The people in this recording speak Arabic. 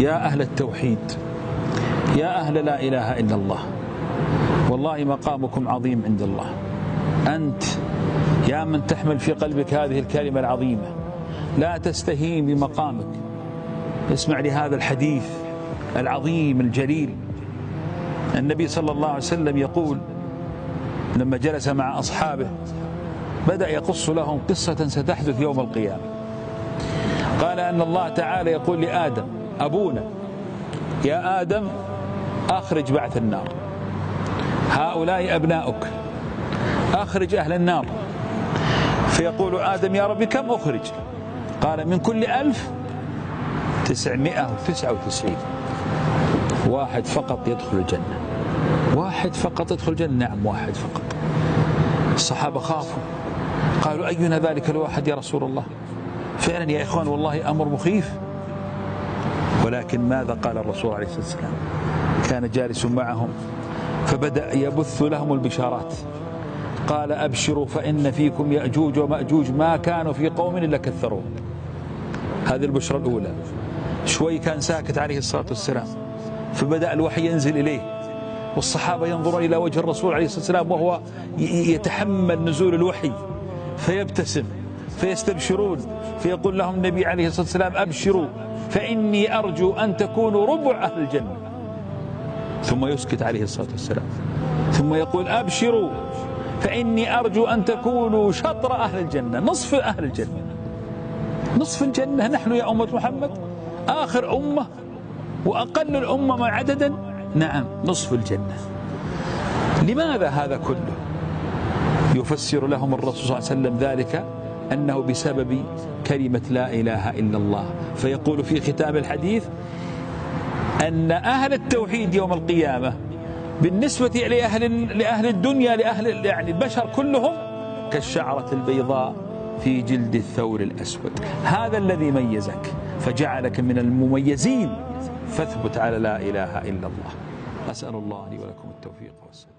يا أهل التوحيد، يا أهل لا إله إلا الله، والله مقامكم عظيم عند الله. أنت يا من تحمل في قلبك هذه الكلمة العظيمة لا تستهين بمقامك. اسمع لهذا الحديث العظيم الجليل. النبي صلى الله عليه وسلم يقول لما جلس مع أصحابه بدأ يقص لهم قصة ستحدث يوم القيامة. قال أن الله تعالى يقول لآدم أبونا يا آدم أخرج بعث النار، هؤلاء أبناؤك أخرج أهل النار. فيقول آدم يا رب كم أخرج؟ قال من كل 1999 واحد فقط يدخل الجنة. واحد فقط يدخل الجنة؟ نعم واحد فقط. الصحابة خافوا قالوا أينا ذلك الواحد يا رسول الله؟ فعلا يا إخوان والله أمر مخيف. ولكن ماذا قال الرسول عليه الصلاة والسلام؟ كان جالس معهم فبدأ يبث لهم البشارات. قال أبشروا فإن فيكم يأجوج ومأجوج ما كانوا في قوم إلا كثروا. هذه البشرى الأولى. شوي كان ساكت عليه الصلاة والسلام، فبدأ الوحي ينزل إليه والصحابة ينظرون إلى وجه الرسول عليه الصلاة والسلام وهو يتحمل نزول الوحي، فيبتسم فيستبشرون، فيقول لهم النبي عليه الصلاة والسلام أبشروا فإني أرجو أن تكونوا ربع أهل الجنة. ثم يسكت عليه الصلاة والسلام ثم يقول أبشروا فإني أرجو أن تكونوا شطر أهل الجنة، نصف أهل الجنة. نصف الجنة نحن يا أمة محمد، آخر أمة وأقل الأمة عددا، نعم نصف الجنة. لماذا هذا كله؟ يفسر لهم الرسول صلى الله عليه وسلم ذلك أنه بسبب كلمة لا إله إلا الله. فيقول في ختام الحديث أن أهل التوحيد يوم القيامة بالنسبة لأهل الدنيا لأهل يعني البشر كلهم كالشعرة البيضاء في جلد الثور الأسود. هذا الذي ميزك فجعلك من المميزين، فاثبت على لا إله إلا الله. أسأل الله لي ولكم التوفيق والسلام.